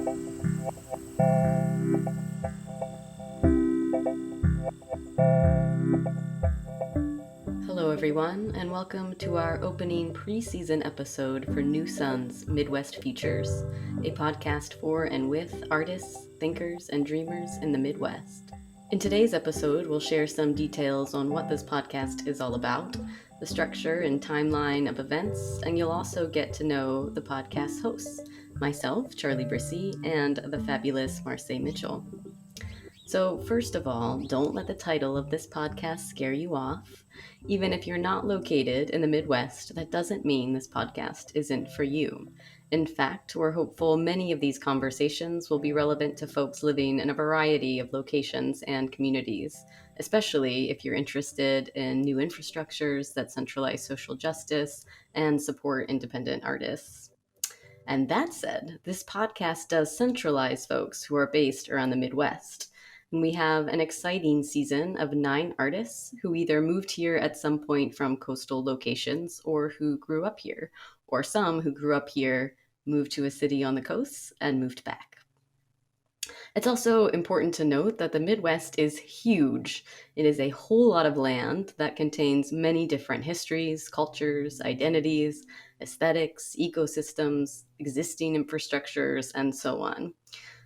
Hello, everyone, and welcome to our opening preseason episode for New Sun's Midwest Features, a podcast for and with artists, thinkers, and dreamers in the Midwest. In today's episode, we'll share some details on what this podcast is all about, the structure and timeline of events, and you'll also get to know the podcast hosts, myself, Charli Brissy, and the fabulous Marsae Mitchell. So, first of all, don't let the title of this podcast scare you off. Even if you're not located in the Midwest, that doesn't mean this podcast isn't for you. In fact, we're hopeful many of these conversations will be relevant to folks living in a variety of locations and communities, especially if you're interested in new infrastructures that centralize social justice and support independent artists. And that said, this podcast does centralize folks who are based around the Midwest. And we have an exciting season of 9 artists who either moved here at some point from coastal locations or who grew up here, or some who grew up here, moved to a city on the coast, and moved back. It's also important to note that the Midwest is huge. It is a whole lot of land that contains many different histories, cultures, identities, aesthetics, ecosystems, existing infrastructures, and so on.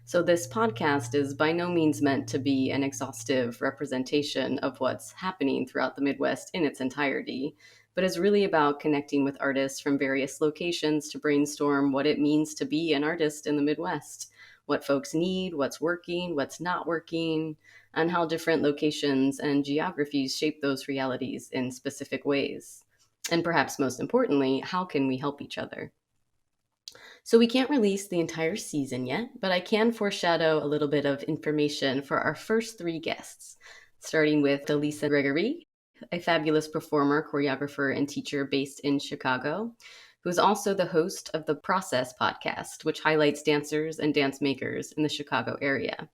So, this podcast is by no means meant to be an exhaustive representation of what's happening throughout the Midwest in its entirety, but is really about connecting with artists from various locations to brainstorm what it means to be an artist in the Midwest, what folks need, what's working, what's not working, and how different locations and geographies shape those realities in specific ways. And perhaps most importantly, how can we help each other? So we can't release the entire season yet, but I can foreshadow a little bit of information for our first 3 guests, starting with Elisa Gregory, a fabulous performer, choreographer, and teacher based in Chicago, who is also the host of the Process podcast, which highlights dancers and dance makers in the Chicago area.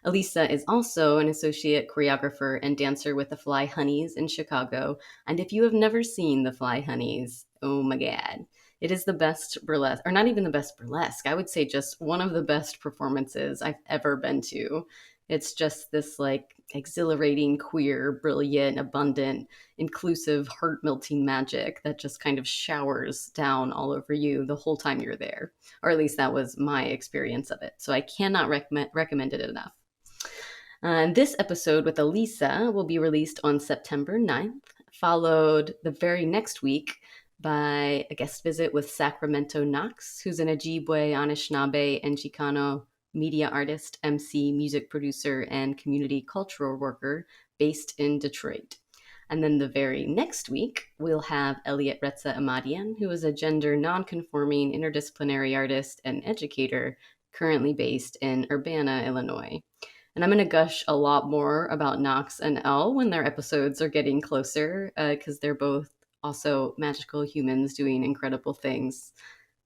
Elisa is also an associate choreographer and dancer with the Fly Honeys in Chicago. And if you have never seen the Fly Honeys, oh my God, it is the best burlesque, or not even the best burlesque. I would say just one of the best performances I've ever been to. It's just this like exhilarating, queer, brilliant, abundant, inclusive, heart melting magic that just kind of showers down all over you the whole time you're there. Or at least that was my experience of it. So I cannot recommend it enough. This episode with Elisa will be released on September 9th, followed the very next week by a guest visit with Sacramento Knox, who's an Ojibwe, Anishinaabe, and Chicano media artist, MC, music producer, and community cultural worker based in Detroit. And then the very next week, we'll have Elliot Retza Amadian, who is a gender nonconforming interdisciplinary artist and educator currently based in Urbana, Illinois. And I'm going to gush a lot more about Knox and Elle when their episodes are getting closer, because they're both also magical humans doing incredible things.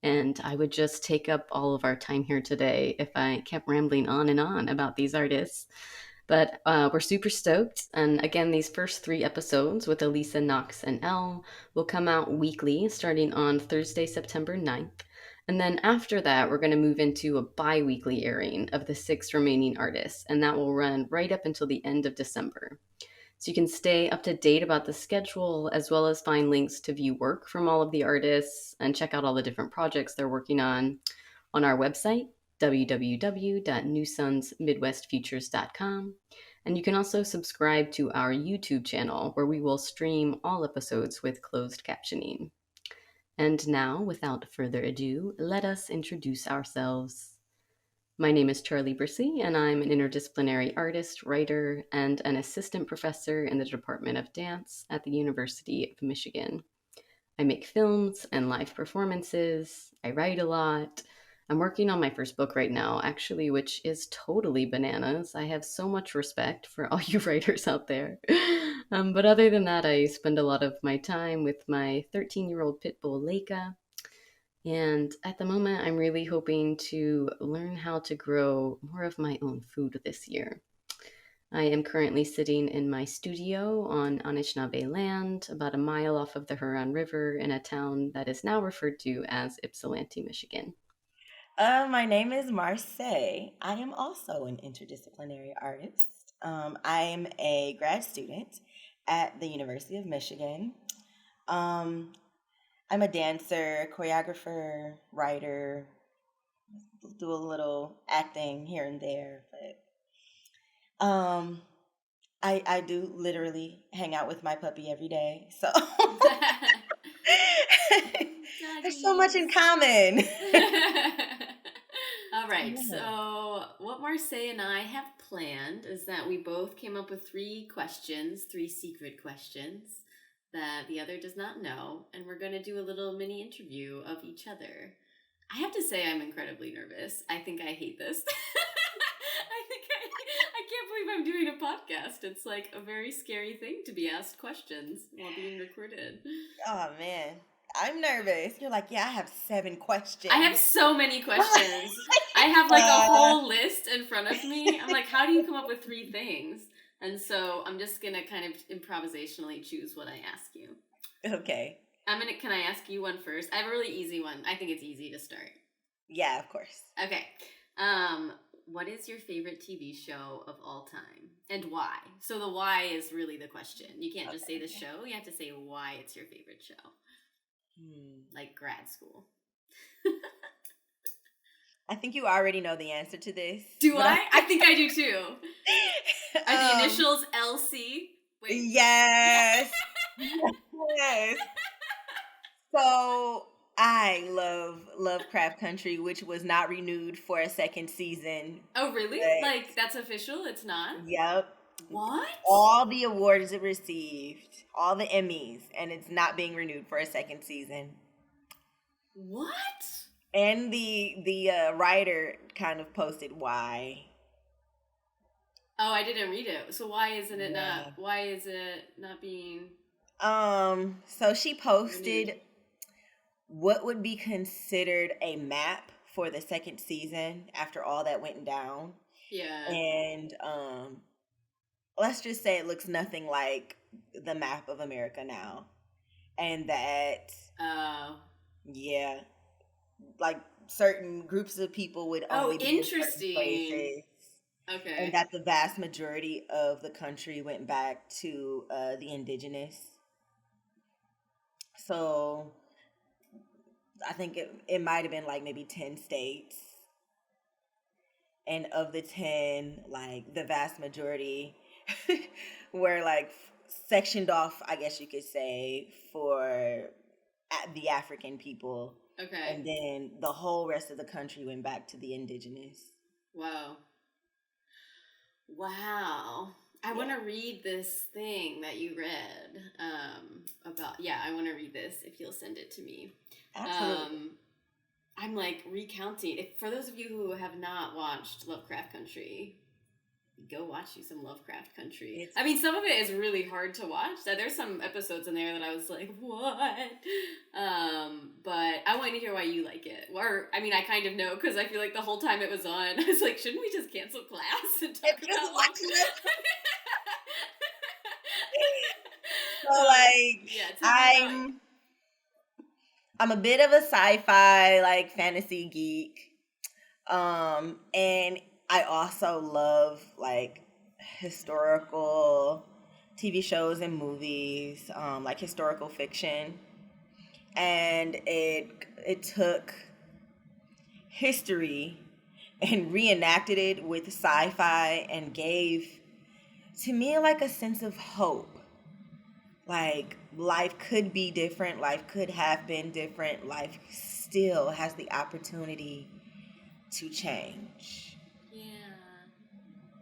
And I would just take up all of our time here today if I kept rambling on and on about these artists. But we're super stoked. And again, these first 3 episodes with Elisa, Knox, and Elle will come out weekly starting on Thursday, September 9th. And then after that, we're going to move into a bi-weekly airing of the 6 remaining artists, and that will run right up until the end of December. So you can stay up to date about the schedule, as well as find links to view work from all of the artists and check out all the different projects they're working on our website, www.newsunsmidwestfeatures.com. And you can also subscribe to our YouTube channel, where we will stream all episodes with closed captioning. And now, without further ado, let us introduce ourselves. My name is Charli Brissy, and I'm an interdisciplinary artist, writer, and an assistant professor in the Department of Dance at the University of Michigan. I make films and live performances. I write a lot. I'm working on my first book right now, actually, which is totally bananas. I have so much respect for all you writers out there. But other than that, I spend a lot of my time with my 13-year-old pit bull, Leica. And at the moment, I'm really hoping to learn how to grow more of my own food this year. I am currently sitting in my studio on Anishinaabe land, about a mile off of the Huron River in a town that is now referred to as Ypsilanti, Michigan. My name is Marsae. I am also an interdisciplinary artist. I am a grad student at the University of Michigan. Um, I'm a dancer, choreographer, writer, do a little acting here and there, but I do literally hang out with my puppy every day. So there's so much in Doggies. common. All right, Yeah. so what Marseille and I have planned is that we both came up with three questions, three secret questions that the other does not know, and we're going to do a little mini interview of each other. I have to say, I'm incredibly nervous. I think I hate this. I can't believe I'm doing a podcast. It's like a very scary thing to be asked questions while being recorded. Oh man, I'm nervous. You're like, yeah, I have 7 questions. I have so many questions. I have like a whole list in front of me. I'm like, how do you come up with 3 things? And so I'm just gonna kind of improvisationally choose what I ask you. Okay. Can I ask you one first? I have a really easy one. I think it's easy to start. Yeah, of course. Okay. What is your favorite TV show of all time? And why? So the why is really the question. You can't just say the show, you have to say why it's your favorite show. Like grad school. I think you already know the answer to this. Do I? I think I do too. Are the initials LC? Wait. Yes. Yes. So I love Lovecraft Country, which was not renewed for a second season. Oh, really? But, Like, that's official? It's not? yep. What? All the awards it received, all the Emmys, and it's not being renewed for a second season. What? And the writer kind of posted why. Oh, I didn't read it. So why isn't it not? Why is it not being? So she posted renewed? What would be considered a map for the second season after all that went down. Yeah. And let's just say it looks nothing like the map of America now. And that yeah, like certain groups of people would only be in certain places. Okay. And that the vast majority of the country went back to the indigenous. So I think it might have been like maybe 10 states. And of the 10, like the vast majority were like sectioned off, I guess you could say, for the African people. Okay. And then the whole rest of the country went back to the indigenous. Wow. I want to read this thing that you read about. Yeah, I want to read this if you'll send it to me. Absolutely. I'm like recounting. For those of you who have not watched Lovecraft Country, go watch you some Lovecraft Country. I mean, some of it is really hard to watch. There's some episodes in there that I was like, what? But I want to hear why you like it. Or, I mean, I kind of know because I feel like the whole time it was on, I was like, shouldn't we just cancel class and talk about watching it? So, like, yeah, I'm a bit of a sci-fi, like, fantasy geek. And I also love, like, historical TV shows and movies, like historical fiction. And it took history and reenacted it with sci-fi and gave, to me, like a sense of hope. Like, life could be different. Life could have been different. Life still has the opportunity to change. Yeah.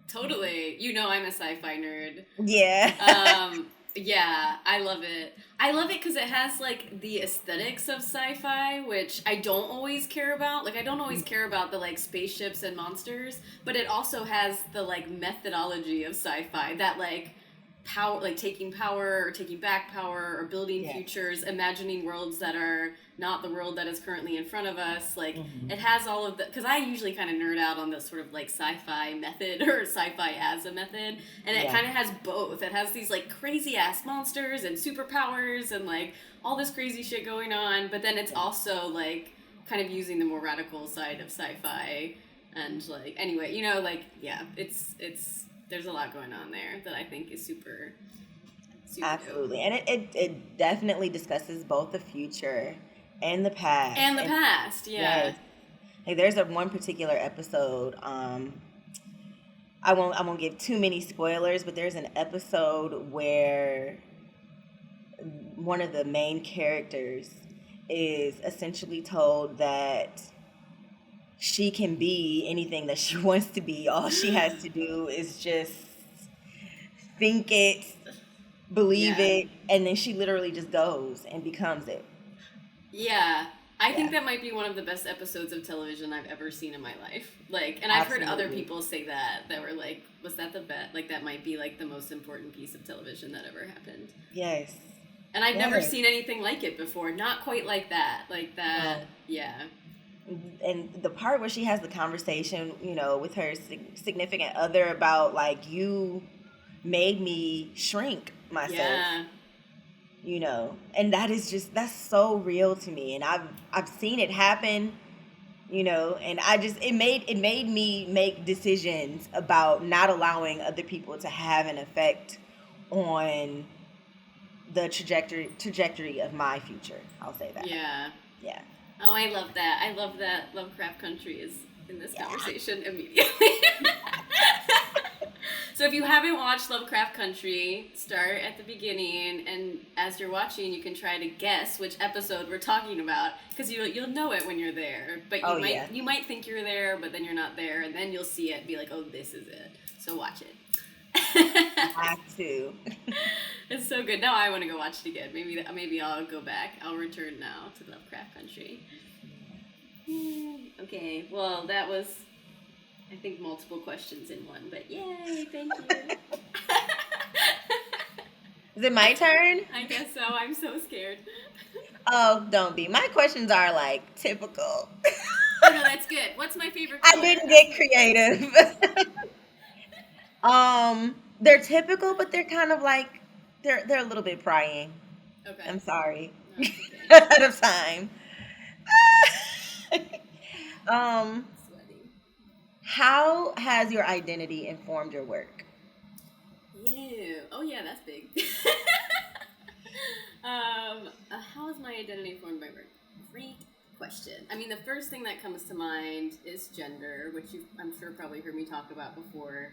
Totally. You know I'm a sci-fi nerd. Yeah. Yeah, I love it. I love it because it has, like, the aesthetics of sci-fi, which I don't always care about. Like, I don't always care about the, like, spaceships and monsters, but it also has the, like, methodology of sci-fi that, like, power, like taking power or taking back power or building futures, imagining worlds that are not the world that is currently in front of us. Like, it has all of the, because I usually kind of nerd out on the sort of like sci-fi method or sci-fi as a method, and it kind of has both. It has these like crazy ass monsters and superpowers and like all this crazy shit going on, but then it's also like kind of using the more radical side of sci-fi, and like anyway, you know, like yeah, it's there's a lot going on there that I think is super Absolutely. dope. And it definitely discusses both the future and the past. And the past, yeah. Yes. Like there's one particular episode, I won't give too many spoilers, but there's an episode where one of the main characters is essentially told that she can be anything that she wants to be. All she has to do is just think it, believe it, and then she literally just goes and becomes it. Yeah. I think that might be one of the best episodes of television I've ever seen in my life. Like, and I've heard other people say that were like, was that the best? Like, that might be like the most important piece of television that ever happened. Yes. And I've never seen anything like it before. Not quite like that. Like that, yeah. And the part where she has the conversation, you know, with her significant other about like, you made me shrink myself. Yeah. You know, and that's so real to me, and I've seen it happen, you know, and it made me make decisions about not allowing other people to have an effect on the trajectory of my future. I'll say that. Yeah. Yeah. Oh, I love that. I love that Lovecraft Country is in this conversation immediately. So if you haven't watched Lovecraft Country, start at the beginning, and as you're watching, you can try to guess which episode we're talking about, because you'll know it when you're there. But you might think you're there, but then you're not there, and then you'll see it and be like, oh, this is it. So watch it. I have to. It's so good. Now I want to go watch it again. Maybe I'll go back. I'll return now to Lovecraft Country. Okay, well, that was, I think, multiple questions in one, but yay, thank you. Is it my turn? I guess so. I'm so scared. Oh, don't be. My questions are like typical. Oh no, that's good. What's my favorite color? I didn't get creative. They're typical, but they're kind of like they're a little bit prying. Okay. I'm sorry. Okay. Ahead of time. Sweaty. How has your identity informed your work? Ew. Oh yeah, that's big. How has my identity formed my work? Great question. I mean, the first thing that comes to mind is gender, which I'm sure probably heard me talk about before.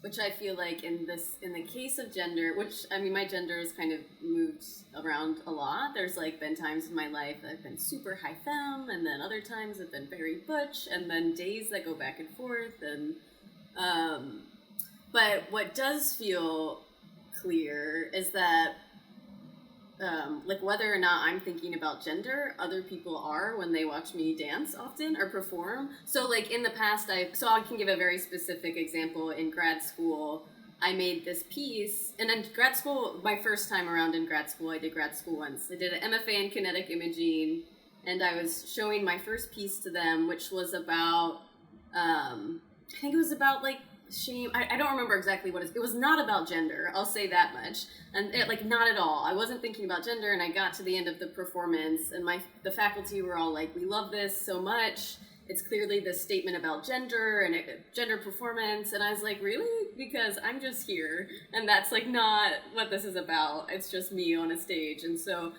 Which I feel like in the case of gender, which I mean, my gender has kind of moved around a lot. There's like been times in my life that I've been super high femme, and then other times I've been very butch, and then days that go back and forth. And but what does feel clear is that like whether or not I'm thinking about gender, other people are when they watch me dance often or perform. So like in the past, I can give a very specific example. In grad school, I made this piece, and in grad school, my first time around in grad school, I did grad school once. I did an MFA in kinetic imaging, and I was showing my first piece to them, which was about, I think it was about like shame. I don't remember exactly what it was not about gender, I'll say that much. And like not at all. I wasn't thinking about gender, and I got to the end of the performance, and the faculty were all like, we love this so much. It's clearly this statement about gender and gender performance. And I was like, really? Because I'm just here, and that's like not what this is about. It's just me on a stage. And so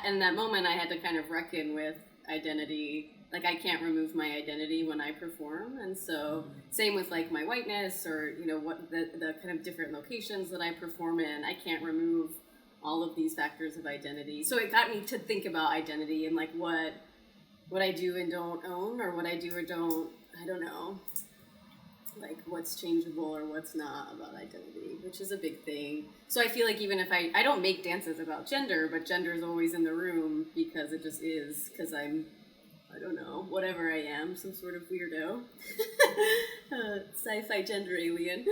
in that moment, I had to kind of reckon with identity. Like, I can't remove my identity when I perform. And so same with like my whiteness, or, you know, what the kind of different locations that I perform in, I can't remove all of these factors of identity. So it got me to think about identity and like what I do and don't own, or what I do or don't, I don't know, like what's changeable or what's not about identity, which is a big thing. So I feel like even if I don't make dances about gender, but gender is always in the room because it just is, because I don't know, whatever I am, some sort of weirdo, sci-fi gender alien.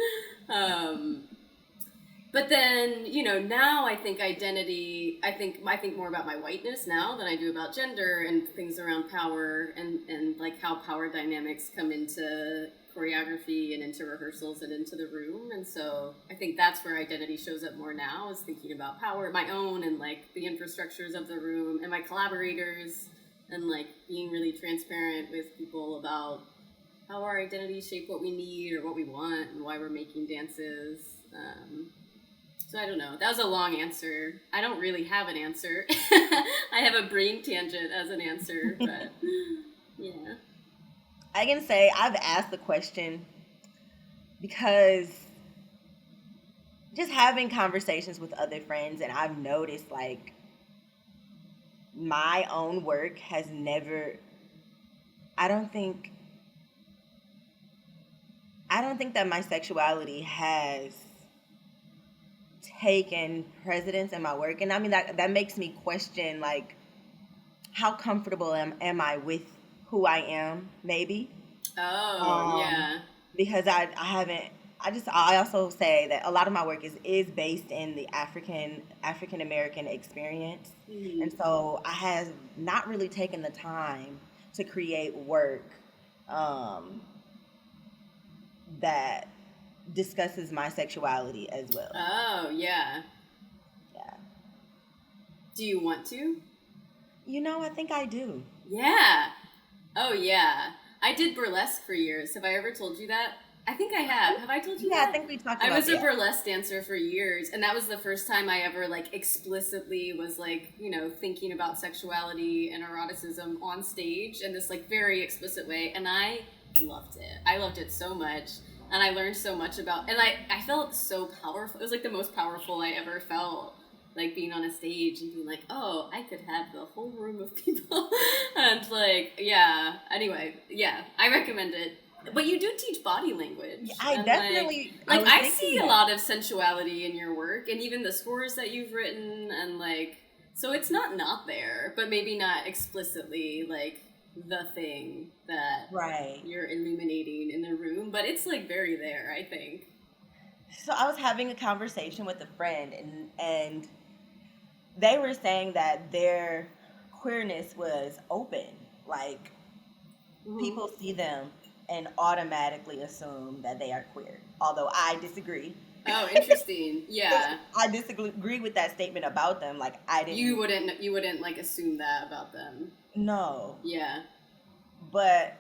But then, you know, now I think identity, I think more about my whiteness now than I do about gender, and things around power and like how power dynamics come into choreography and into rehearsals and into the room. And so I think that's where identity shows up more now, is thinking about power, my own, and like the infrastructures of the room and my collaborators. and like being really transparent with people about how our identities shape what we need or what we want and why we're making dances. So I don't know. That was a long answer. I don't really have an answer. I have a brain tangent as an answer, but yeah. I can say I've asked the question because just having conversations with other friends, and I've noticed like my own work has never, I don't think that my sexuality has taken precedence in my work. And I mean, that makes me question like how comfortable am I with who I am, maybe. Yeah. Because I haven't, I also say that a lot of my work is based in the African American experience. Mm-hmm. And so I have not really taken the time to create work that discusses my sexuality as well. Oh, yeah. Yeah. Do you want to? I think I do. Yeah. Oh, yeah. I did burlesque for years. Have I ever told you that? I think I have. Have I told you that? Yeah, I think we talked about it. I was a burlesque dancer for years, and that was the first time I ever, like, explicitly was, like, thinking about sexuality and eroticism on stage in this, like, very explicit way, and I loved it. I loved it so much, and I learned so much about, and I felt so powerful. It was, like, the most powerful I ever felt, like, being on a stage and being like, oh, I could have the whole room of people, and, like, yeah. Anyway, yeah, I recommend it. But you do teach body language. I definitely I see a lot of sensuality in your work, and even the scores that you've written, and like, so it's not there, but maybe not explicitly like the thing that you're illuminating in the room, but it's like very there, I think. So I was having a conversation with a friend, and they were saying that their queerness was open, like people see them and automatically assume that they are queer. Although I disagree. Oh, interesting. Yeah. I disagree with that statement about them. Like I didn't. You wouldn't like assume that about them. No. Yeah. But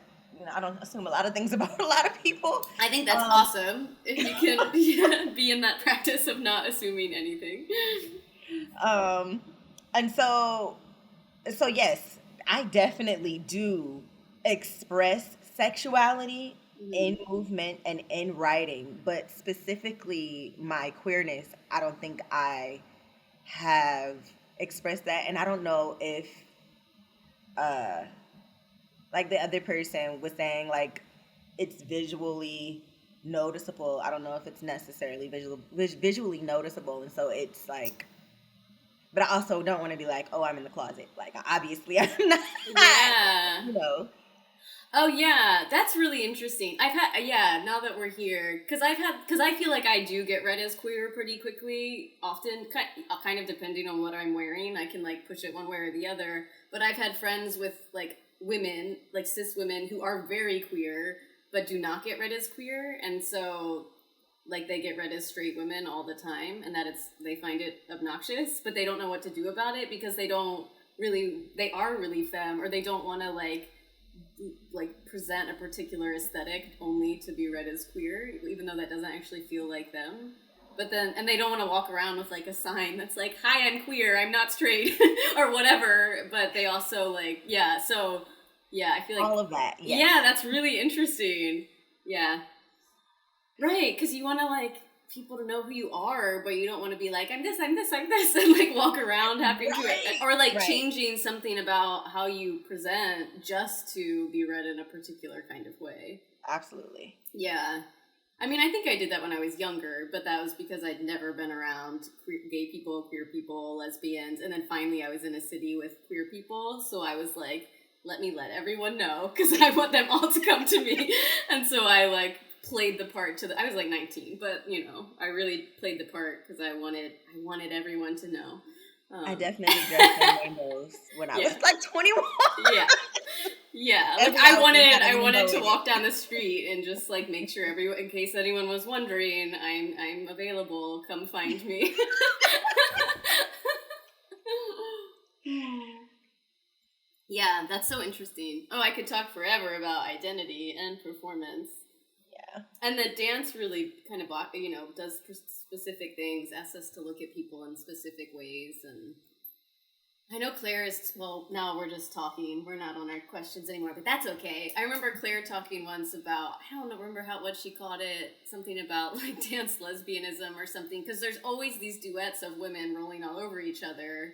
I don't assume a lot of things about a lot of people. I think that's awesome if you can be in that practice of not assuming anything. And so yes, I definitely do express sexuality in movement and in writing, but specifically my queerness, I don't think I have expressed that. And I don't know if like the other person was saying, like it's visually noticeable. I don't know if it's necessarily visually noticeable, and so it's like, but I also don't want to be like, oh, I'm in the closet. Like obviously I'm not. Yeah. Oh yeah, that's really interesting. Now that we're here, because I feel like I do get read as queer pretty quickly, often, kind of depending on what I'm wearing. I can like push it one way or the other, but I've had friends with like women, like cis women, who are very queer, but do not get read as queer, and so like they get read as straight women all the time, and they find it obnoxious, but they don't know what to do about it because they are really femme, or they don't want to like present a particular aesthetic only to be read as queer, even though that doesn't actually feel like them. But then, and they don't want to walk around with like a sign that's like, hi, I'm queer, I'm not straight, or whatever. But they also like, I feel like all of that. Yes. Yeah, that's really interesting. Yeah. Right, because you want to like people to know who you are, but you don't want to be like, I'm this, and like walk around having to, or like changing something about how you present just to be read in a particular kind of way. Absolutely. Yeah. I mean, I think I did that when I was younger, but that was because I'd never been around gay people, queer people, lesbians, and then finally I was in a city with queer people, so I was like, let everyone know, because I want them all to come to me. And so I like played the part I was like 19, but I really played the part because I wanted everyone to know. I definitely dressed in rainbows when I was like 21. Yeah. Like I wanted to walk down the street and just like make sure everyone, in case anyone was wondering, I'm available. Come find me. Yeah, that's so interesting. Oh, I could talk forever about identity and performance. Yeah. And the dance really kind of, does specific things, asks us to look at people in specific ways. And I know Claire is, well, now we're just talking. We're not on our questions anymore, but that's okay. I remember Claire talking once about, I don't remember what she called it, something about like dance lesbianism or something, because there's always these duets of women rolling all over each other,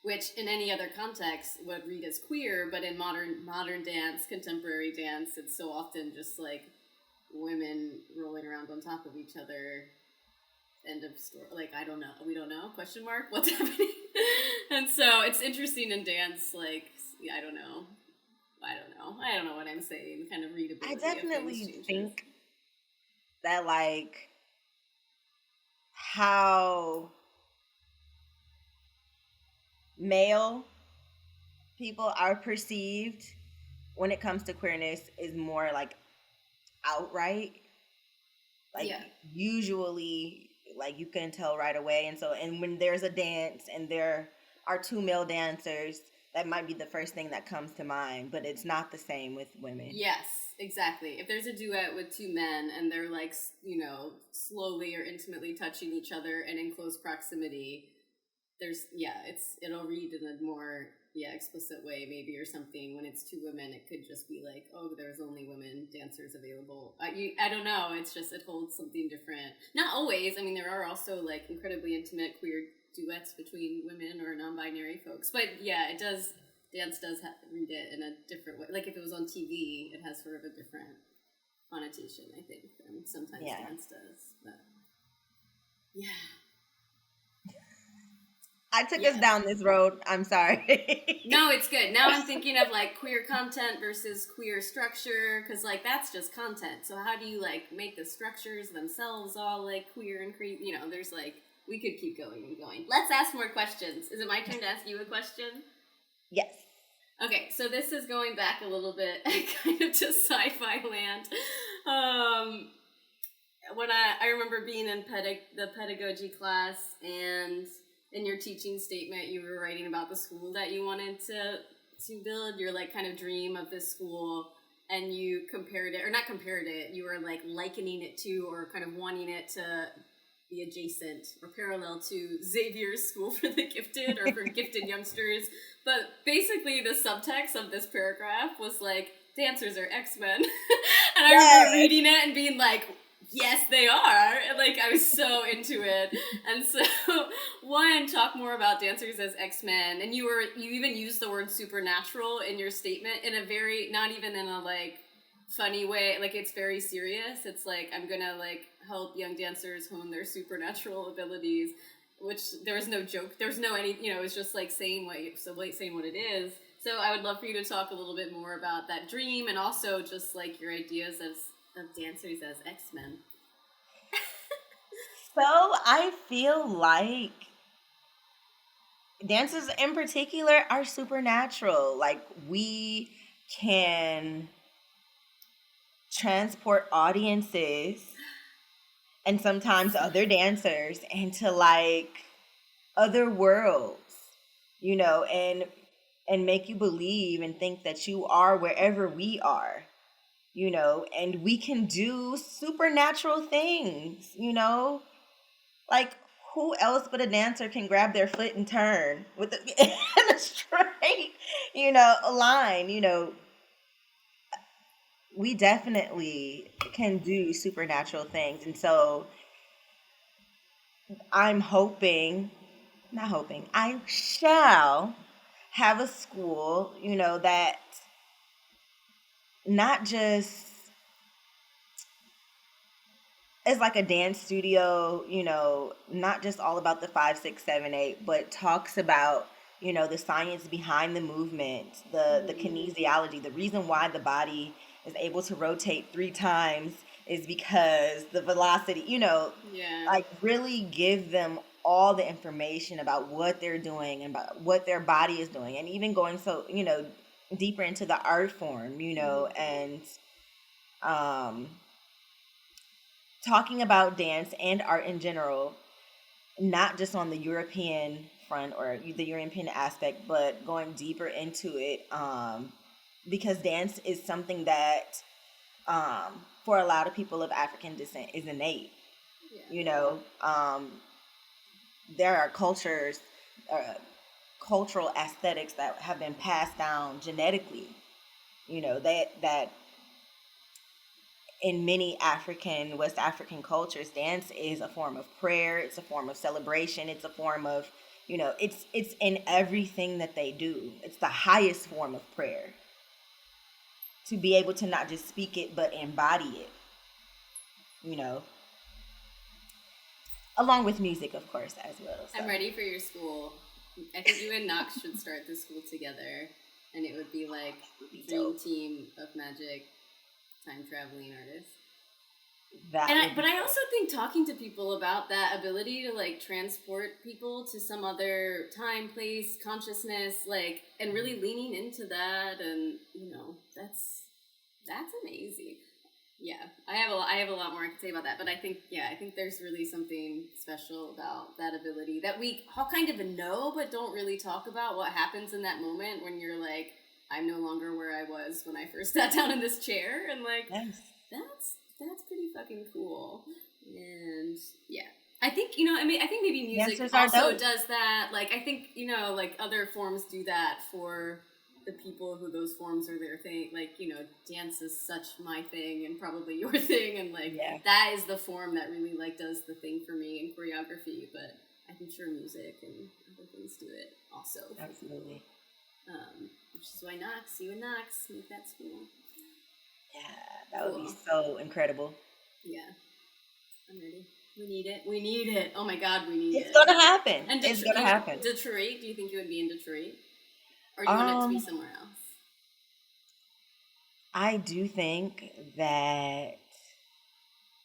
which in any other context would read as queer, but in modern dance, contemporary dance, it's so often just like women rolling around on top of each other. End of story. Like, I don't know. We don't know. Question mark. What's happening? And so it's interesting in dance. Like, yeah, I don't know. I don't know what I'm saying. Kind of I readability of things definitely changes. think that, like, how male people are perceived when it comes to queerness is more like outright. Like, Yeah. usually, like, you can tell right away. And so, and when there's a dance and there are two male dancers, that might be the first thing that comes to mind, but it's not the same with women. Yes, exactly. If there's a duet with two men and they're like, slowly or intimately touching each other and in close proximity, it'll read in a more explicit way maybe or something. When it's two women, it could just be like, oh, there's only women dancers available. I don't know. It's just, it holds something different. Not always. I mean, there are also like incredibly intimate queer duets between women or non-binary folks, but yeah, it does. Dance does read it in a different way. Like if it was on TV, it has sort of a different connotation, I think, than sometimes dance does. But yeah. I took us down this road. I'm sorry. No, it's good. Now I'm thinking of like queer content versus queer structure, because like that's just content. So how do you like make the structures themselves all like queer and creepy? There's like, we could keep going and going. Let's ask more questions. Is it my turn to ask you a question? Yes. Okay, so this is going back a little bit kind of to sci-fi land. When I remember being in the pedagogy class, and in your teaching statement you were writing about the school that you wanted to build, your like kind of dream of this school, and you compared it, or not compared it, you were like likening it to, or kind of wanting it to be adjacent or parallel to Xavier's School for the Gifted, or for gifted youngsters. But basically the subtext of this paragraph was like, dancers are X-Men. And I remember reading it and being like, yes, they are. And like, I was so into it. And so, one, talk more about dancers as X-Men. And you even used the word supernatural in your statement in a very, not even in a like funny way. Like, it's very serious. It's like, I'm gonna like help young dancers hone their supernatural abilities, which there was no joke. There was no any, it was just like saying what it is. So I would love for you to talk a little bit more about that dream, and also just like your ideas of dancers as X-Men. So I feel like dancers in particular are supernatural. Like, we can transport audiences and sometimes other dancers into like other worlds, and make you believe and think that you are wherever we are, and we can do supernatural things, like, who else but a dancer can grab their foot and turn with in a straight, line, we definitely can do supernatural things. And so I'm hoping, not hoping, I shall have a school, that not just is like a dance studio, not just all about the 5, 6, 7, 8, but talks about, the science behind the movement, the kinesiology, the reason why the body is able to rotate 3 times is because the velocity, like really give them all the information about what they're doing and about what their body is doing, and even going so, deeper into the art form, and um talking about dance and art in general, not just on the European front or the European aspect, but going deeper into it, because dance is something that, for a lot of people of African descent, is innate. Yeah. You know, there are cultural aesthetics that have been passed down genetically. That in many West African cultures, dance is a form of prayer. It's a form of celebration. It's a form of, it's in everything that they do. It's the highest form of prayer. To be able to not just speak it, but embody it, along with music, of course, as well. So. I'm ready for your school. I think you and Knox should start the school together, and it would be like dream team of magic time traveling artists. But I also think talking to people about that ability to like transport people to some other time, place, consciousness, like, and really leaning into that, and that's amazing. Yeah, I have a lot more I can say about that, but I think there's really something special about that ability that we all kind of know, but don't really talk about what happens in that moment when you're like, I'm no longer where I was when I first sat down in this chair, and like, nice. That's pretty fucking cool. And yeah, I think I think maybe music also does that. Like, I think like other forms do that for the people who those forms are their thing. Like, dance is such my thing and probably your thing, and like that is the form that really like does the thing for me in choreography. But I think sure music and other things do it also. Absolutely. Which is why you and Knox make that school. Yeah, that would be so incredible. Yeah, I'm ready. We need it. Oh my God, we need it. It's gonna happen. And it's gonna happen. Detroit, do you think you would be in Detroit? Or do you want it to be somewhere else? I do think that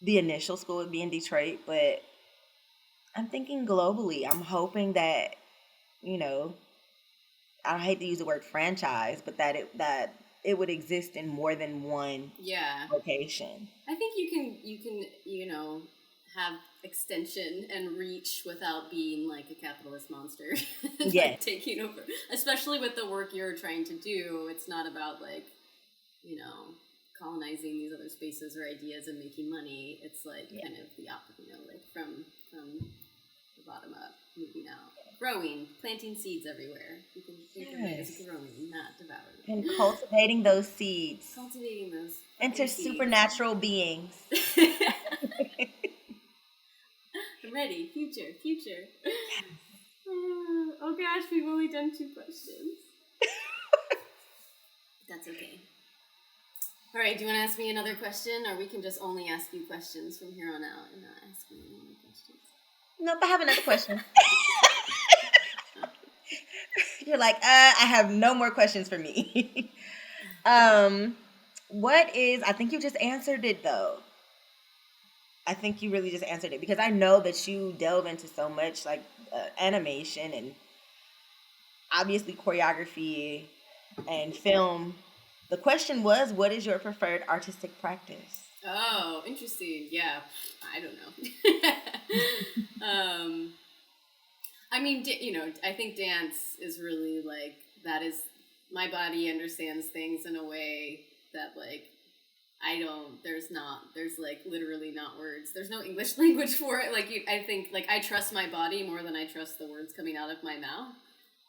the initial school would be in Detroit, but I'm thinking globally. I'm hoping that, I hate to use the word franchise, but that it would exist in more than one location. I think you can have extension and reach without being like a capitalist monster. Like taking over, especially with the work you're trying to do. It's not about like colonizing these other spaces or ideas and making money. It's like kind of the opposite, like from the bottom up, moving out, growing, planting seeds everywhere. You can think of it as growing, not devouring, and cultivating those seeds, into supernatural beings. I'm ready. Future. Oh gosh, we've only done 2 questions. That's okay. All right, do you want to ask me another question, or we can just only ask you questions from here on out and not ask me any more questions? Nope, I have another question. You're like, I have no more questions for me. I think you just answered it though. I think you really just answered it, because I know that you delve into so much like animation and obviously choreography and film. The question was, what is your preferred artistic practice? Oh, interesting. Yeah, I don't know. I mean, I think dance is really like, that is, my body understands things in a way that like, there's like literally not words. There's no English language for it. Like, I think like I trust my body more than I trust the words coming out of my mouth.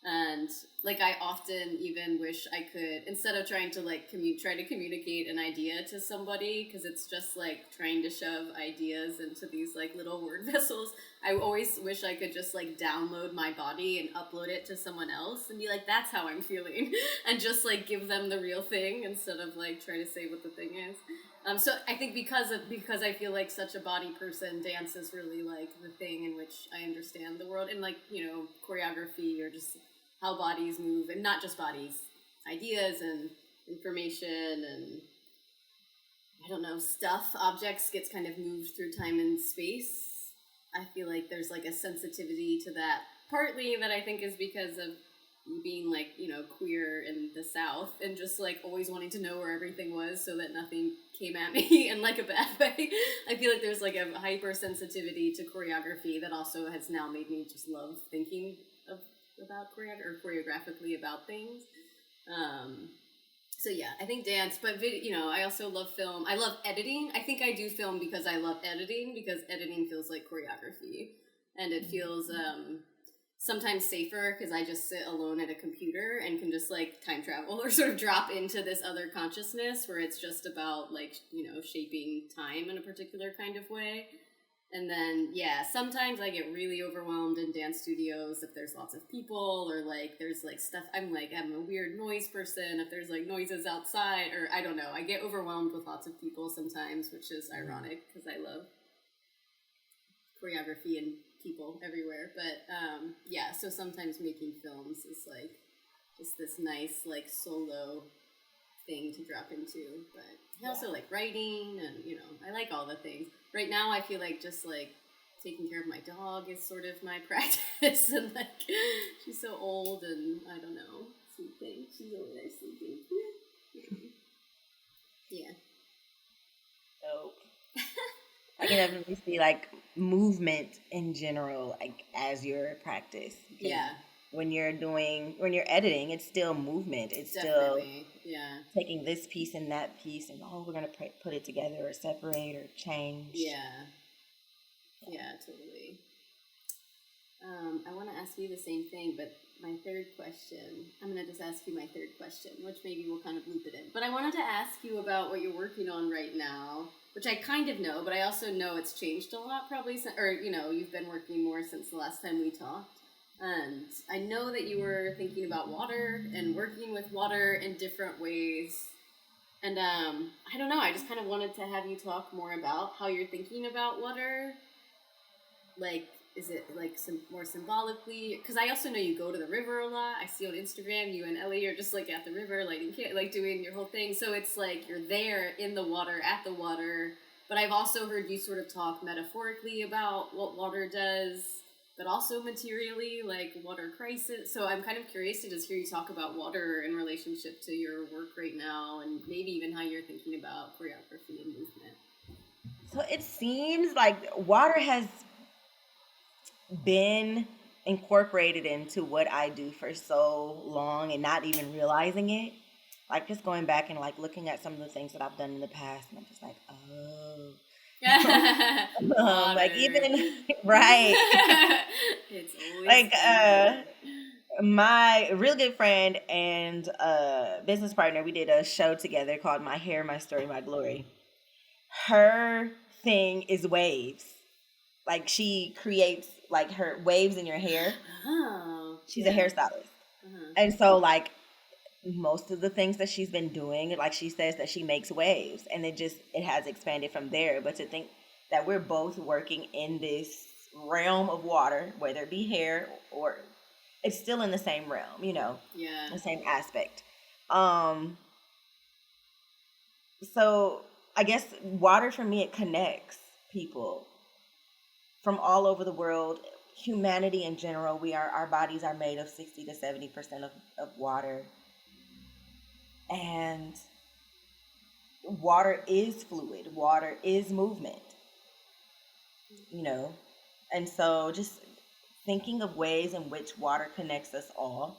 And like, I often even wish I could, instead of trying to like try to communicate an idea to somebody, because it's just like trying to shove ideas into these like little word vessels, I always wish I could just like download my body and upload it to someone else and be like, that's how I'm feeling, and just like give them the real thing instead of like trying to say what the thing is. So I think because I feel like such a body person, dance is really like the thing in which I understand the world, and like, choreography or just how bodies move, and not just bodies, ideas and information and I don't know, objects gets kind of moved through time and space. I feel like there's like a sensitivity to that, partly that I think is because of being like, queer in the South and just like always wanting to know where everything was so that nothing came at me in like a bad way. I feel like there's like a hypersensitivity to choreography that also has now made me just love thinking of about choreographically about things. So yeah, I think dance, but I also love film. I love editing. I think I do film because I love editing, because editing feels like choreography, and it feels sometimes safer because I just sit alone at a computer and can just like time travel or sort of drop into this other consciousness where it's just about like, shaping time in a particular kind of way. And then, yeah, sometimes I get really overwhelmed in dance studios if there's lots of people, or like there's like stuff. I'm a weird noise person if there's like noises outside, or I don't know. I get overwhelmed with lots of people sometimes, which is ironic because I love choreography and people everywhere. But yeah, so sometimes making films is like just this nice like solo thing to drop into. But I also like writing, and I like all the things. Right now I feel like just like taking care of my dog is sort of my practice, and like she's so old and I don't know, sleeping. She's over there sleeping. Yeah. So I can definitely see like movement in general, like as your practice. Yeah. When you're editing, it's still movement. It's Definitely. still taking this piece and that piece, and we're gonna put it together, or separate, or change. Yeah, totally. I want to ask you the same thing, but my third question, I'm going to just ask you my third question, which maybe we'll kind of loop it in. But I wanted to ask you about what you're working on right now, which I kind of know, but I also know it's changed a lot probably, or, you've been working more since the last time we talked. And I know that you were thinking about water and working with water in different ways. And I don't know, I just kind of wanted to have you talk more about how you're thinking about water. Like, is it like some more symbolically? Because I also know you go to the river a lot. I see on Instagram you and Ellie are just like at the river, like doing your whole thing. So it's like you're there in the water, at the water. But I've also heard you sort of talk metaphorically about what water does, but also materially, like water crisis. So I'm kind of curious to just hear you talk about water in relationship to your work right now, and maybe even how you're thinking about choreography and movement. So it seems like water has been incorporated into what I do for so long and not even realizing it. Like just going back and like looking at some of the things that I've done in the past, and I'm just like, oh. Like even right. It's always like my real good friend and business partner, we did a show together called My Hair, My Story, My Glory. Her thing is waves. Like she creates like her waves in your hair. Oh, she's a hairstylist. And so like most of the things that she's been doing, like she says that she makes waves, and it has expanded from there. But to think that we're both working in this realm of water, whether it be hair or it's still in the same realm, the same aspect. So I guess water for me, it connects people from all over the world. Humanity in general, our bodies are made of 60 to 70% of water. And water is fluid. Water is movement. And so just thinking of ways in which water connects us all.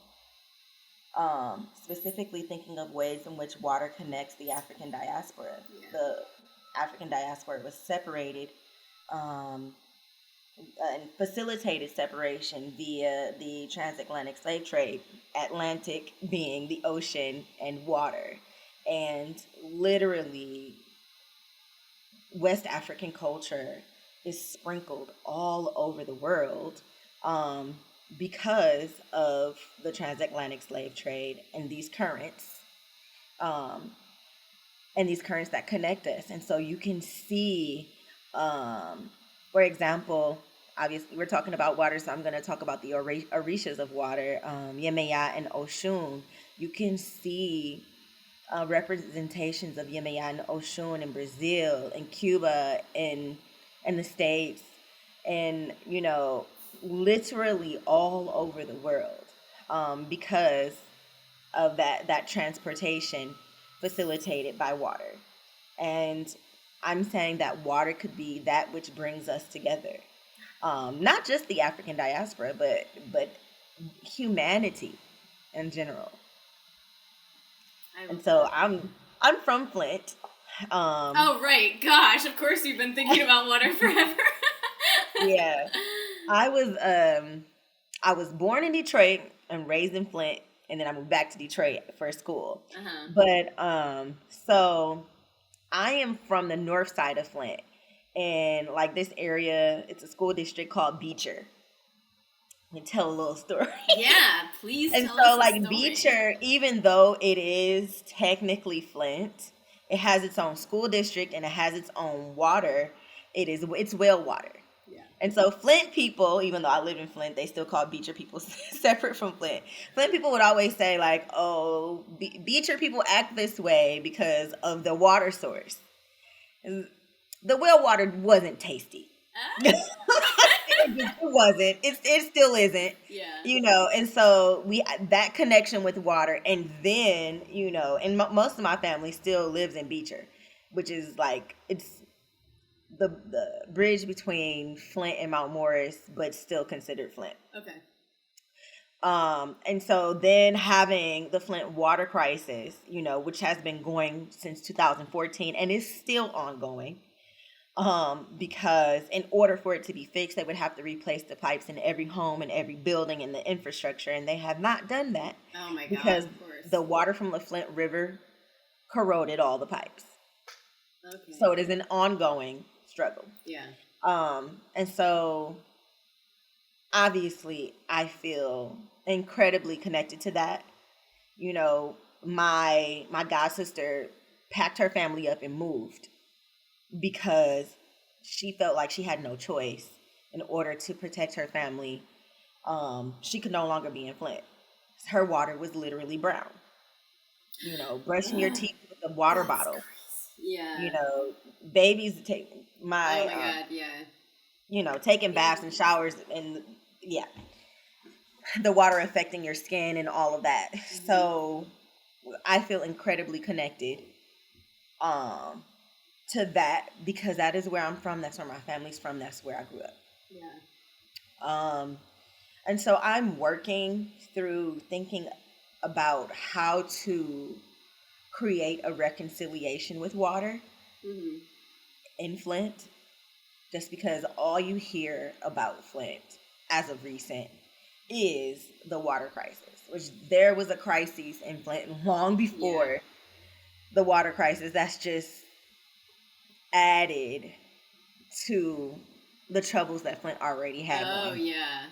Specifically thinking of ways in which water connects the African diaspora. Yeah. The African diaspora was separated and facilitated separation via the transatlantic slave trade, Atlantic being the ocean and water. And literally, West African culture is sprinkled all over the world because of the transatlantic slave trade and these currents. And these currents that connect us. And so you can see, for example, obviously we're talking about water, so I'm going to talk about the orishas of water, Yemaya and Oshun. You can see representations of Yemaya and Oshun in Brazil, in Cuba, in the States, and, literally all over the world because of that transportation facilitated by water. And I'm saying that water could be that which brings us together. Not just the African diaspora, but humanity in general. I And love so that. I'm from Flint. Oh right, gosh! Of course, you've been thinking about water forever. Yeah, I was I was born in Detroit and raised in Flint, and then I moved back to Detroit for school. Uh-huh. But so I am from the north side of Flint, and like this area, it's a school district called Beecher. Let me tell a little story. Yeah, please And tell so, us a like story. Beecher, even though it is technically Flint, it has its own school district and it has its own water. It's well water. Yeah. And so Flint people, even though I live in Flint, they still call Beecher people separate from Flint. Flint people would always say like, "Oh, Beecher people act this way because of the water source." The well water wasn't tasty. It wasn't. It still isn't. Yeah. And so we that connection with water, and then and most of my family still lives in Beecher, which is like it's the bridge between Flint and Mount Morris, but still considered Flint. Okay. And so then having the Flint water crisis, which has been going since 2014 and is still ongoing. Because in order for it to be fixed, they would have to replace the pipes in every home and every building and the infrastructure, and they have not done that Oh my god, because of course. the water from the Flint River corroded all the pipes. Okay. So it is an ongoing struggle. Yeah. And so obviously I feel incredibly connected to that. My god sister packed her family up and moved because she felt like she had no choice in order to protect her family. She could no longer be in Flint. Her water was literally brown. Brushing your teeth with a water That's bottle. crazy. Yeah. Babies take my Oh my god, yeah. taking baths and showers, and yeah, the water affecting your skin and all of that. Mm-hmm. So I feel incredibly connected to that because that is where I'm from. That's where my family's from. That's where I grew up. Yeah. And so I'm working through thinking about how to create a reconciliation with water Mm-hmm. in Flint, just because all you hear about Flint as of recent is the water crisis, which there was a crisis in Flint long before the water crisis. That's just added to the troubles that Flint already had. Oh yeah.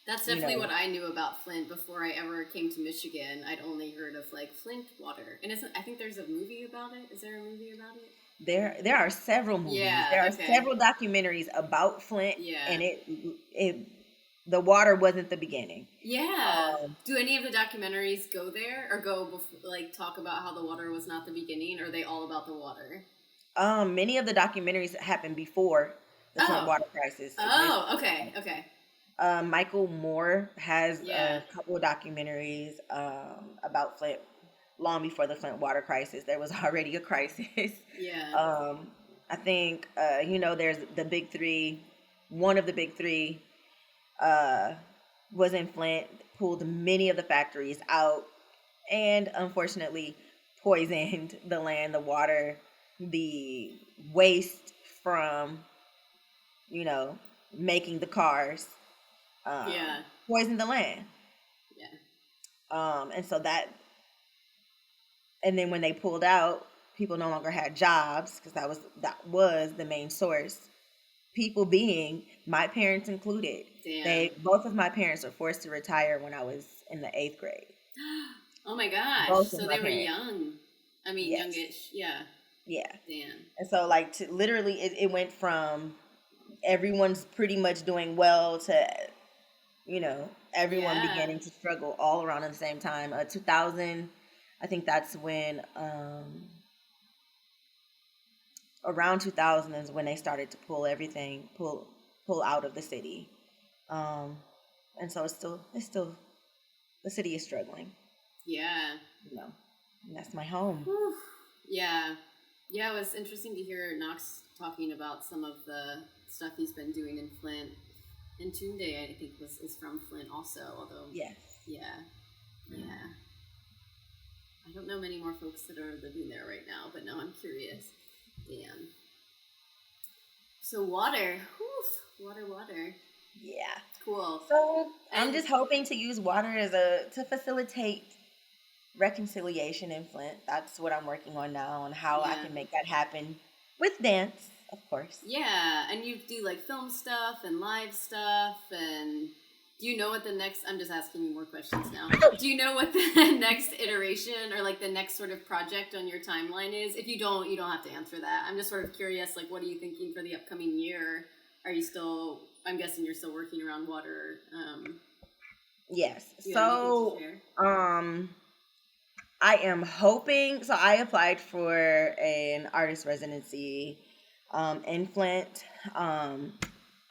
That's definitely what I knew about Flint before I ever came to Michigan. I'd only heard of like Flint water. And I think there's a movie about it. Is there a movie about it? There are several movies. Yeah, there are okay. several documentaries about Flint. Yeah. And it the water wasn't the beginning. Yeah. Do any of the documentaries go there or go before, like talk about how the water was not the beginning, or are they all about the water? Many of the documentaries happened before the Flint water crisis. Oh, okay. Michael Moore has a couple of documentaries about Flint long before the Flint water crisis. There was already a crisis. Yeah. I think there's the big three. One of the big three was in Flint, pulled many of the factories out, and unfortunately poisoned the land, the water, the waste from making the cars. Poisoned the land. Yeah. And so and then when they pulled out, people no longer had jobs because that was the main source. People being my parents included. Damn. Both of my parents were forced to retire when I was in the 8th grade. Oh my gosh! So they were young. I mean, yes. Youngish. Yeah. Yeah. Damn. And so, like, literally, it went from everyone's pretty much doing well to everyone beginning to struggle all around at the same time. 2000, I think that's when around 2000 is when they started to pull out of the city. And so it's still the city is struggling. Yeah. And that's my home. Whew. Yeah. Yeah, it was interesting to hear Knox talking about some of the stuff he's been doing in Flint. And Tunde, I think, is from Flint also, although... Yes. Yeah. I don't know many more folks that are living there right now, but now I'm curious. Damn. So water. Whew. Water. Yeah. Cool. So I'm just hoping to use water to facilitate reconciliation in Flint. That's what I'm working on now, and how I can make that happen with dance, of course. Yeah, and you do like film stuff and live stuff, and do you know what the next, I'm just asking you more questions now. Do you know what the next iteration or like the next sort of project on your timeline is? If you don't, you don't have to answer that. I'm just sort of curious, like, what are you thinking for the upcoming year? Are you still, I'm guessing you're still working around water. Yes. So, I am hoping, so I applied for an artist residency in Flint.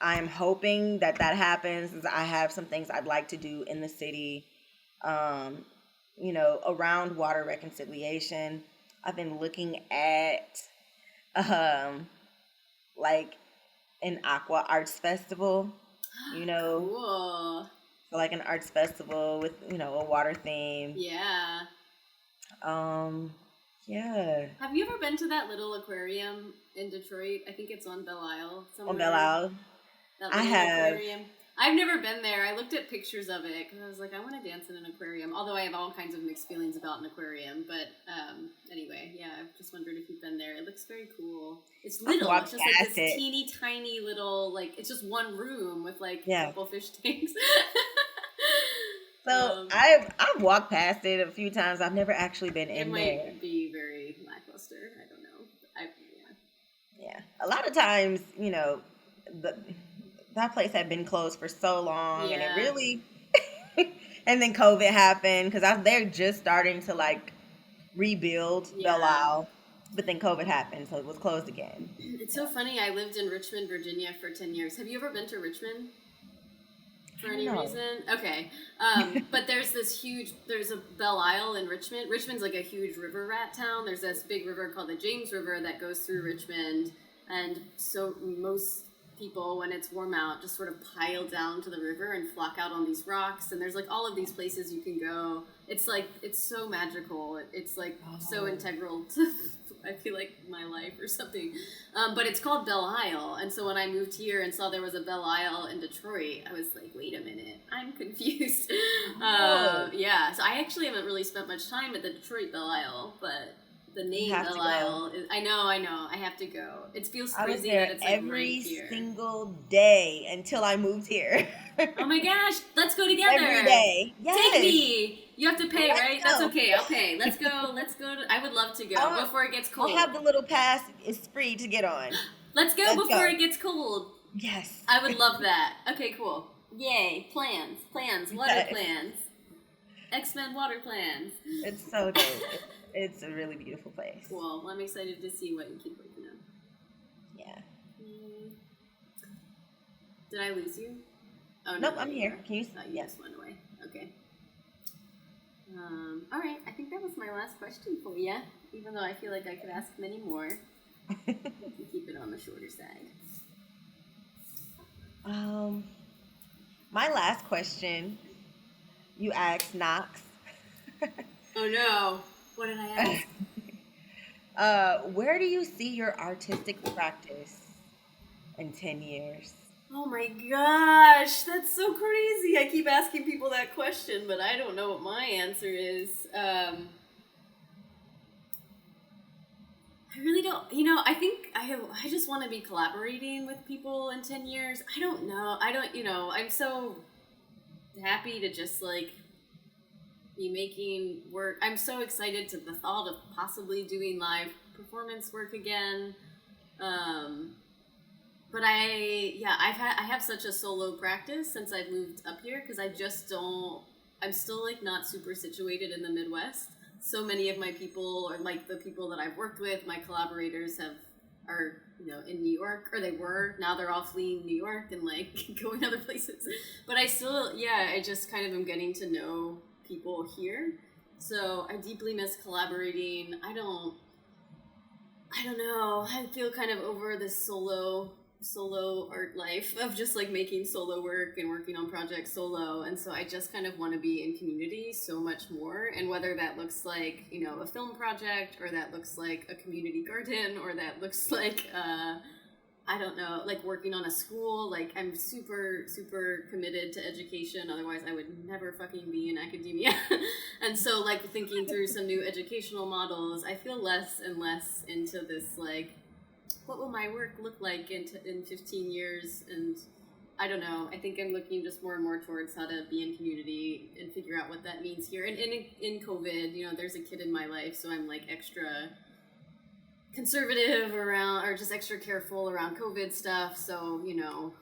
I'm hoping that happens. I have some things I'd like to do in the city, around water reconciliation. I've been looking at like an aqua arts festival, Cool. So like an arts festival with, a water theme. Yeah. Yeah. Have you ever been to that little aquarium in Detroit? I think it's on Belle Isle somewhere. On Belle Isle? I have. Aquarium. I've never been there. I looked at pictures of it because I was like, I want to dance in an aquarium. Although I have all kinds of mixed feelings about an aquarium. But anyway, yeah, I've just wondered if you've been there. It looks very cool. It's little. It's just like this teeny tiny little, like, it's just one room with like a couple fish tanks. So I've walked past it a few times. I've never actually been in there. It might be very lackluster. I don't know. Yeah. A lot of times, that place had been closed for so long, and it really, and then COVID happened because they're just starting to like rebuild Belle Isle, but then COVID happened, so it was closed again. It's so funny. I lived in Richmond, Virginia for 10 years. Have you ever been to Richmond? For any reason? Okay. But there's a Belle Isle in Richmond. Richmond's like a huge river rat town. There's this big river called the James River that goes through Richmond. And so most people, when it's warm out, just sort of pile down to the river and flock out on these rocks. And there's like all of these places you can go. It's like, it's so magical. It's like so integral to, I feel like, my life or something. But it's called Belle Isle. And so when I moved here and saw there was a Belle Isle in Detroit, I was like, wait a minute, I'm confused. Yeah, so I actually haven't really spent much time at the Detroit Belle Isle, but the name Belle Isle is, I know, I have to go. It feels crazy that it's like right here. Every single day until I moved here. Oh my gosh, let's go together. Every day. Yes. Take me. You have to pay, right? That's okay. I'll pay. Let's go. I would love to go before it gets cold. I'll have the little pass. It's free to get on. Let's go before it gets cold. Yes. I would love that. Okay, cool. Yay. Plans. Water plans. X-Men water plans. It's so dope. It's a really beautiful place. Cool. Well, I'm excited to see what you keep working on. Yeah. Did I lose you? Oh, nope, I'm here. Can you? You just went away. Okay. All right. I think that was my last question for you, even though I feel like I could ask many more. Keep it on the shorter side. My last question, you asked Knox. Oh no. What did I ask? Where do you see your artistic practice in 10 years? Oh my gosh, that's so crazy. I keep asking people that question, but I don't know what my answer is. I really don't. I think I just want to be collaborating with people in 10 years. I don't know. I'm so happy to just like be making work. I'm so excited to the thought of possibly doing live performance work again. But I have such a solo practice since I've moved up here because I'm still like not super situated in the Midwest. So many of my people, or like the people that I've worked with, my collaborators are in New York, or they were. Now they're all fleeing New York and like going other places. But I still, I just kind of am getting to know people here. So I deeply miss collaborating. I don't know. I feel kind of over this solo solo art life of just like making solo work and working on projects solo, and so I just kind of want to be in community so much more, and whether that looks like, you know, a film project, or that looks like a community garden, or that looks like I don't know, like working on a school. Like, I'm super committed to education, otherwise I would never fucking be in academia. And so like thinking through some new educational models, I feel less and less into this like, what will my work look like in 15 years? And I don't know, I think I'm looking just more and more towards how to be in community and figure out what that means here. And in COVID, you know, there's a kid in my life, so I'm like extra conservative around, or just extra careful around COVID stuff. So, you know,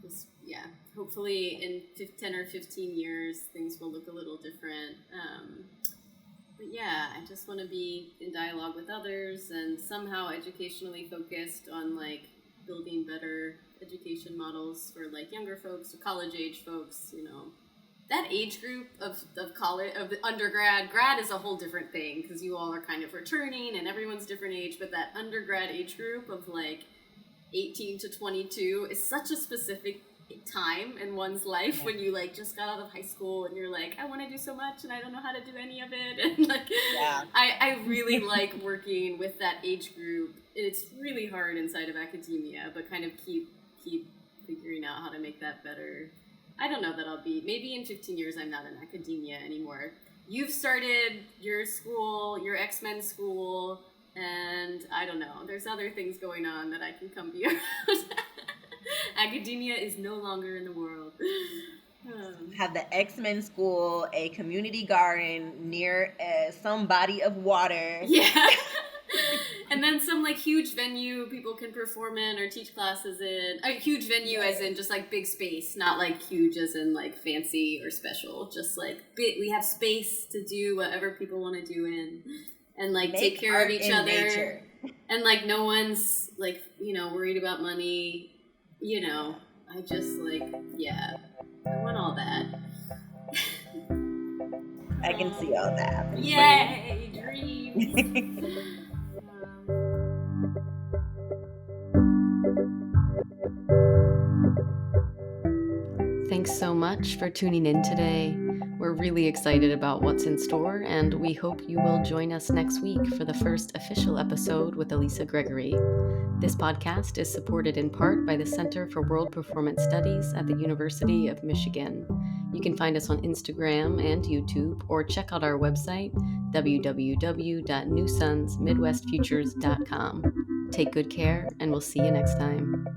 just, yeah, hopefully in 10 or 15 years, things will look a little different. But yeah, I just want to be in dialogue with others and somehow educationally focused on like building better education models for like younger folks or college age folks, you know. That age group of college, of the undergrad, grad is a whole different thing because you all are kind of returning and everyone's different age, but that undergrad age group of like 18 to 22 is such a specific time in one's life when you like just got out of high school and you're like, I want to do so much and I don't know how to do any of it. And like, I really like working with that age group. It's really hard inside of academia, but kind of keep figuring out how to make that better. I don't know that I'll be, maybe in 15 years I'm not in academia anymore. You've started your school, your X-Men school, and I don't know, there's other things going on that I can come be around. Academia is no longer in the world. Have the X-Men school, a community garden near some body of water. Yeah. And then some like huge venue people can perform in or teach classes in. A huge venue as in just like big space, not like huge as in like fancy or special. Just like big, we have space to do whatever people want to do in, and like take care of each other. Nature. And like no one's like, you know, worried about money. You know, I just like, yeah, I want all that. I can see all that. Yay, dreams. Thanks so much for tuning in today. We're really excited about what's in store, and we hope you will join us next week for the first official episode with Elisa Gregory. This podcast is supported in part by the Center for World Performance Studies at the University of Michigan. You can find us on Instagram and YouTube, or check out our website, www.newsunsmidwestfutures.com. Take good care, and we'll see you next time.